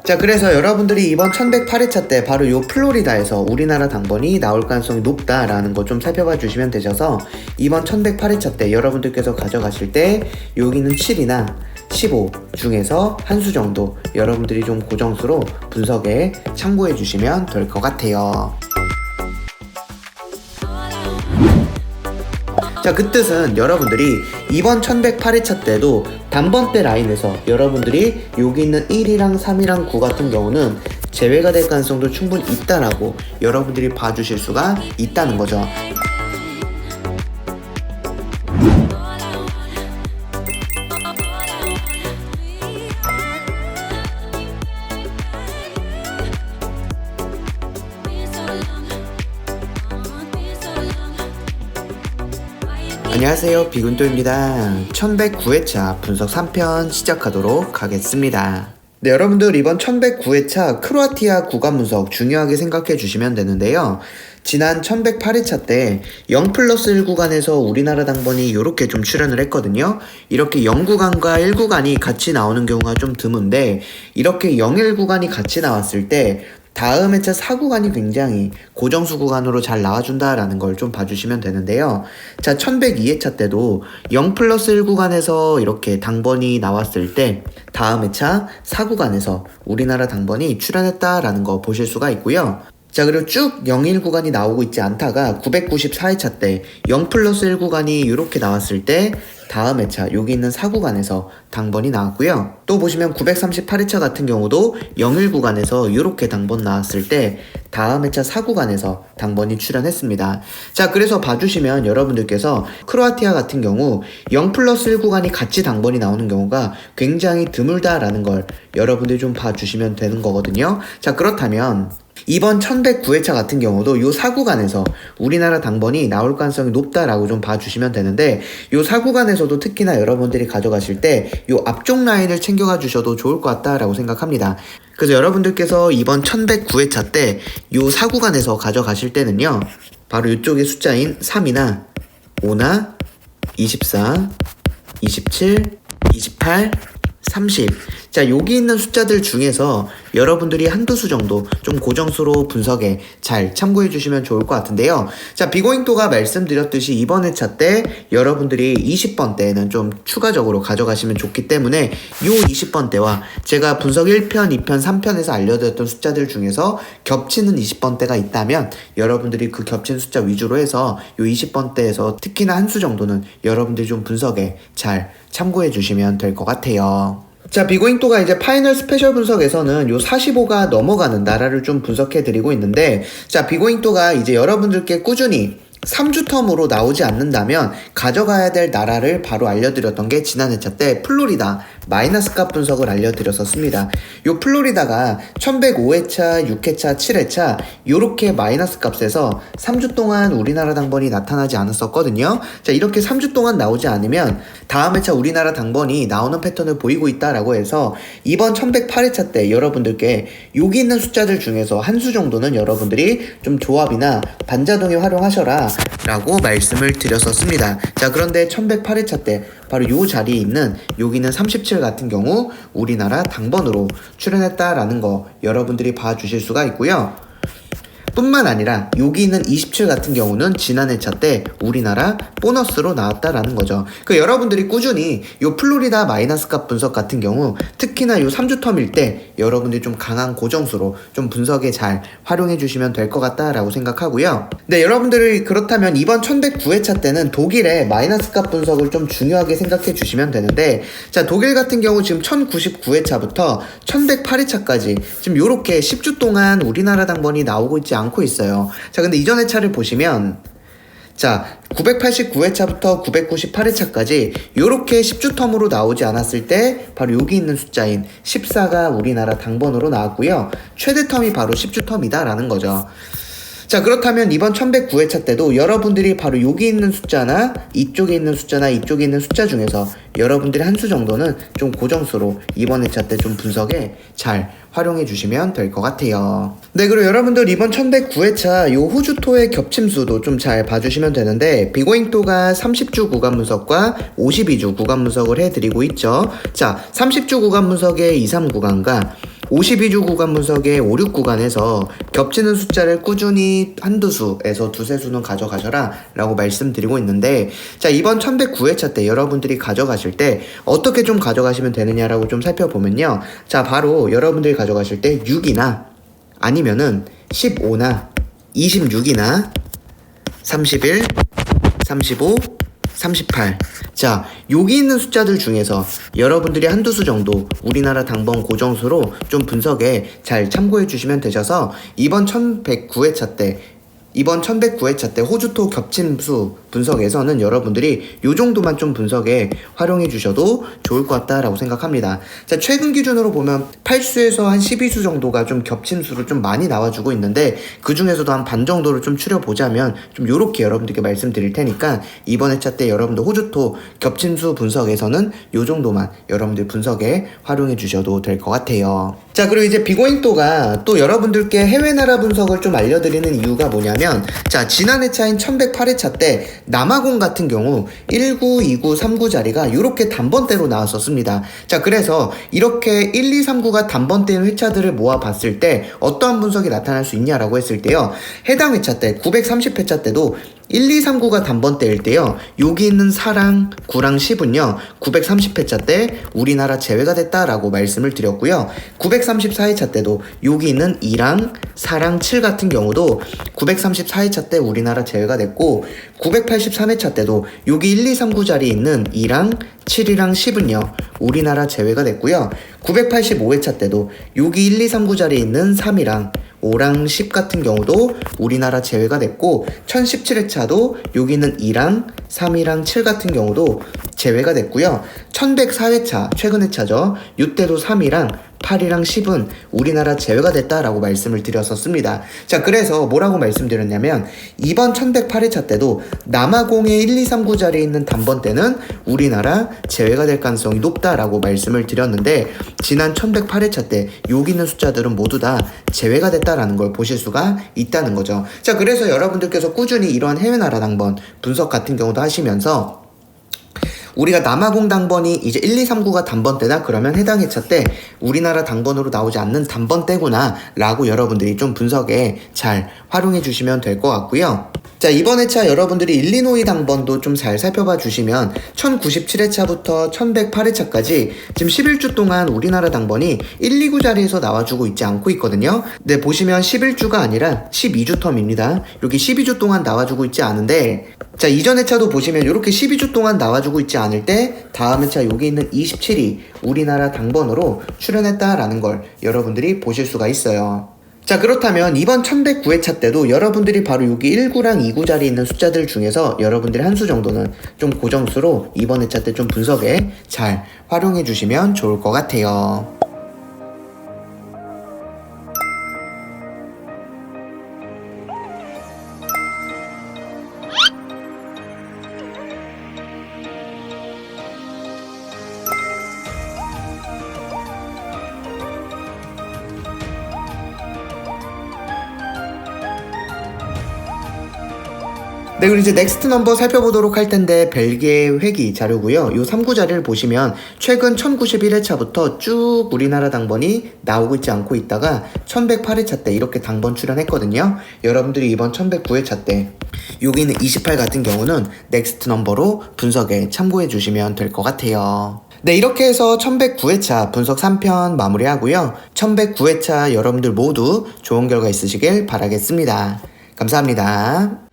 자, 그래서 여러분들이 이번 1108회차 때 바로 요 플로리다에서 우리나라 당번이 나올 가능성이 높다라는 거 좀 살펴봐 주시면 되셔서 이번 1108회차 때 여러분들께서 가져가실 때 여기는 7이나 15 중에서 한 수 정도 여러분들이 좀 고정수로 분석에 참고해 주시면 될 것 같아요. 자, 그 뜻은 여러분들이 이번 1108회차 때도 단번대 라인에서 여러분들이 여기 있는 1이랑 3이랑 9 같은 경우는 제외가 될 가능성도 충분히 있다라고 여러분들이 봐주실 수가 있다는 거죠. 안녕하세요, 비군도입니다. 1109회차 분석 3편 시작하도록 하겠습니다. 네, 여러분들 이번 1109회차 크로아티아 구간 분석 중요하게 생각해 주시면 되는데요. 지난 1108회차 때 0+1 구간에서 우리나라 당번이 이렇게 좀 출현을 했거든요. 이렇게 0구간과 1구간이 같이 나오는 경우가 좀 드문데 이렇게 01 구간이 같이 나왔을 때 다음 회차 4구간이 굉장히 고정수 구간으로 잘 나와준다라는 걸 좀 봐주시면 되는데요. 자, 1102회차 때도 0+1 구간에서 이렇게 당번이 나왔을 때 다음 회차 4구간에서 우리나라 당번이 출현했다라는 거 보실 수가 있고요. 자, 그리고 쭉 01 구간이 나오고 있지 않다가 994회차 때 0+1 구간이 이렇게 나왔을 때 다음 회차 여기 있는 4구간에서 당번이 나왔고요. 또 보시면 938회차 같은 경우도 01 구간에서 이렇게 당번 나왔을 때 다음 회차 4구간에서 당번이 출현했습니다. 자, 그래서 봐주시면 여러분들께서 크로아티아 같은 경우 0+1 구간이 같이 당번이 나오는 경우가 굉장히 드물다라는 걸 여러분들이 좀 봐주시면 되는 거거든요. 자, 그렇다면 이번 1109회차 같은 경우도 요 4구간에서 우리나라 당번이 나올 가능성이 높다라고 좀 봐주시면 되는데 요 4구간에서도 특히나 여러분들이 가져가실 때 요 앞쪽 라인을 챙겨가 주셔도 좋을 것 같다라고 생각합니다. 그래서 여러분들께서 이번 1109회차 때 요 4구간에서 가져가실 때는요, 바로 이쪽의 숫자인 3이나 5나 24, 27, 28, 30. 자, 여기 있는 숫자들 중에서 여러분들이 한두 수 정도 좀 고정수로 분석에 잘 참고해 주시면 좋을 것 같은데요. 자, 비고잉토가 말씀드렸듯이 이번 회차 때 여러분들이 20번대는 좀 추가적으로 가져가시면 좋기 때문에 요 20번대와 제가 분석 1편, 2편, 3편에서 알려드렸던 숫자들 중에서 겹치는 20번대가 있다면 여러분들이 그 겹친 숫자 위주로 해서 요 20번대에서 특히나 한 수 정도는 여러분들이 좀 분석에 잘 참고해 주시면 될 것 같아요. 자, 비고잉토가 이제 파이널 스페셜 분석에서는 요 45가 넘어가는 나라를 좀 분석해 드리고 있는데, 자, 비고잉토가 이제 여러분들께 꾸준히 3주 텀으로 나오지 않는다면 가져가야 될 나라를 바로 알려드렸던 게 지난 회차 때 플로리다 마이너스 값 분석을 알려드렸었습니다. 요 플로리다가 1105회차, 6회차, 7회차 요렇게 마이너스 값에서 3주 동안 우리나라 당번이 나타나지 않았었거든요. 자, 이렇게 3주 동안 나오지 않으면 다음 회차 우리나라 당번이 나오는 패턴을 보이고 있다라고 해서 이번 1108회차 때 여러분들께 여기 있는 숫자들 중에서 한 수 정도는 여러분들이 좀 조합이나 반자동에 활용하셔라 라고 말씀을 드렸었습니다. 자, 그런데 1108회차 때 바로 요 자리에 있는 여기는 37 같은 경우 우리나라 당번으로 출연했다라는 거 여러분들이 봐주실 수가 있고요. 뿐만 아니라 여기 있는 27 같은 경우는 지난 회차 때 우리나라 보너스로 나왔다라는 거죠. 그 여러분들이 꾸준히 요 플로리다 마이너스 값 분석 같은 경우 특히나 요 3주 텀일 때 여러분들이 좀 강한 고정수로 좀 분석에 잘 활용해 주시면 될 것 같다라고 생각하고요. 네, 여러분들이 그렇다면 이번 1109회차 때는 독일의 마이너스 값 분석을 좀 중요하게 생각해 주시면 되는데, 자, 독일 같은 경우 지금 1099회차부터 1108회차까지 지금 요렇게 10주 동안 우리나라 당번이 나오고 있지 않고 있어요. 자, 근데 이전 회차를 보시면 자, 989회차부터 998회차까지 요렇게 10주 텀으로 나오지 않았을 때 바로 여기 있는 숫자인 14가 우리나라 당번으로 나왔고요. 최대 텀이 바로 10주 텀이다 라는 거죠. 자, 그렇다면 이번 1109회차 때도 여러분들이 바로 여기 있는 숫자나 이쪽에 있는 숫자나 이쪽에 있는 숫자 중에서 여러분들이 한 수 정도는 좀 고정수로 이번 회차 때 좀 분석에 잘 활용해 주시면 될 것 같아요. 네, 그리고 여러분들 이번 1109회차 요 호주토의 겹침수도 좀 잘 봐주시면 되는데, 비고잉토가 30주 구간 분석과 52주 구간 분석을 해드리고 있죠. 자, 30주 구간 분석의 2, 3 구간과 52주 구간 분석의 5, 6 구간에서 겹치는 숫자를 꾸준히 한두 수에서 두세 수는 가져가셔라 라고 말씀드리고 있는데, 자, 이번 1109회차 때 여러분들이 가져가실 때 어떻게 좀 가져가시면 되느냐라고 좀 살펴보면요. 자, 바로 여러분들이 가져가실 때 6이나 아니면은 15나 26이나 31, 35, 38. 자, 여기 있는 숫자들 중에서 여러분들이 한두 수 정도 우리나라 당번 고정수로 좀 분석에 잘 참고해 주시면 되셔서 이번 1109회차 때 호주토 겹침수 분석에서는 여러분들이 요 정도만 좀 분석에 활용해 주셔도 좋을 것 같다라고 생각합니다. 자, 최근 기준으로 보면 8수에서 한 12수 정도가 좀 겹침수로 좀 많이 나와주고 있는데, 그 중에서도 한 반 정도를 좀 추려보자면 좀 요렇게 여러분들께 말씀드릴 테니까 이번 회차 때 여러분들 호주토 겹침수 분석에서는 요 정도만 여러분들 분석에 활용해 주셔도 될 것 같아요. 자, 그리고 이제 비고잉또가 또 여러분들께 해외 나라 분석을 좀 알려드리는 이유가 뭐냐면, 자, 지난 회차인 1108회차 때 남아공 같은 경우 19, 29, 39 자리가 이렇게 단번대로 나왔었습니다. 자, 그래서 이렇게 1, 2, 3, 9가 단번대인 회차들을 모아봤을 때 어떠한 분석이 나타날 수 있냐라고 했을 때요, 해당 회차 때 930회차 때도 1, 2, 3, 9가 단번대일 때요, 여기 있는 4랑 9랑 10은요 930회차 때 우리나라 제외가 됐다라고 말씀을 드렸고요. 934회차 때도 여기 있는 2랑 4랑 7 같은 경우도 934회차 때 우리나라 제외가 됐고, 983회차 때도 여기 1, 2, 3, 9 자리에 있는 2랑 7이랑 10은요 우리나라 제외가 됐고요. 985회차 때도 여기 1, 2, 3, 9 자리에 있는 3이랑 5랑 10 같은 경우도 우리나라 제외가 됐고, 1017회차도 여기 있는 2랑 3이랑 7 같은 경우도 제외가 됐고요. 1104회차, 최근 회차죠. 이때도 3이랑 8이랑 10은 우리나라 제외가 됐다라고 말씀을 드렸었습니다. 자, 그래서 뭐라고 말씀드렸냐면, 이번 1108회차 때도 남아공의 1, 2, 3, 9 자리에 있는 단번대는 우리나라 제외가 될 가능성이 높다라고 말씀을 드렸는데, 지난 1108회차 때 여기 있는 숫자들은 모두 다 제외가 됐다라는 걸 보실 수가 있다는 거죠. 자, 그래서 여러분들께서 꾸준히 이러한 해외 나라 당번 분석 같은 경우도 하시면서, 우리가 남아공 당번이 이제 1, 2, 3, 9가 단번대다 그러면 해당 회차 때 우리나라 당번으로 나오지 않는 단번대구나 라고 여러분들이 좀 분석에 잘 활용해 주시면 될 것 같고요. 자, 이번 회차 여러분들이 일리노이 당번도 좀 잘 살펴봐 주시면 1097회차부터 1108회차까지 지금 11주 동안 우리나라 당번이 1, 2, 9 자리에서 나와주고 있지 않고 있거든요. 네, 보시면 11주가 아니라 12주 텀입니다. 여기 12주 동안 나와주고 있지 않은데, 자, 이전 회차도 보시면 이렇게 12주 동안 나와주고 있지 않을 때 다음 회차 여기 있는 27이 우리나라 당번으로 출연했다라는 걸 여러분들이 보실 수가 있어요. 자, 그렇다면 이번 1109회차 때도 여러분들이 바로 여기 19랑 29 자리에 있는 숫자들 중에서 여러분들이 한 수 정도는 좀 고정수로 이번 회차 때 좀 분석에 잘 활용해 주시면 좋을 것 같아요. 네, 그리고 이제 넥스트 넘버 살펴보도록 할 텐데, 벨기에 회기 자료고요. 요 3구 자리를 보시면 최근 1091회차부터 쭉 우리나라 당번이 나오고 있지 않고 있다가 1108회차 때 이렇게 당번 출연했거든요. 여러분들이 이번 1109회차 때 여기 있는 28 같은 경우는 넥스트 넘버로 분석에 참고해 주시면 될 것 같아요. 네, 이렇게 해서 1109회차 분석 3편 마무리하고요. 1109회차 여러분들 모두 좋은 결과 있으시길 바라겠습니다. 감사합니다.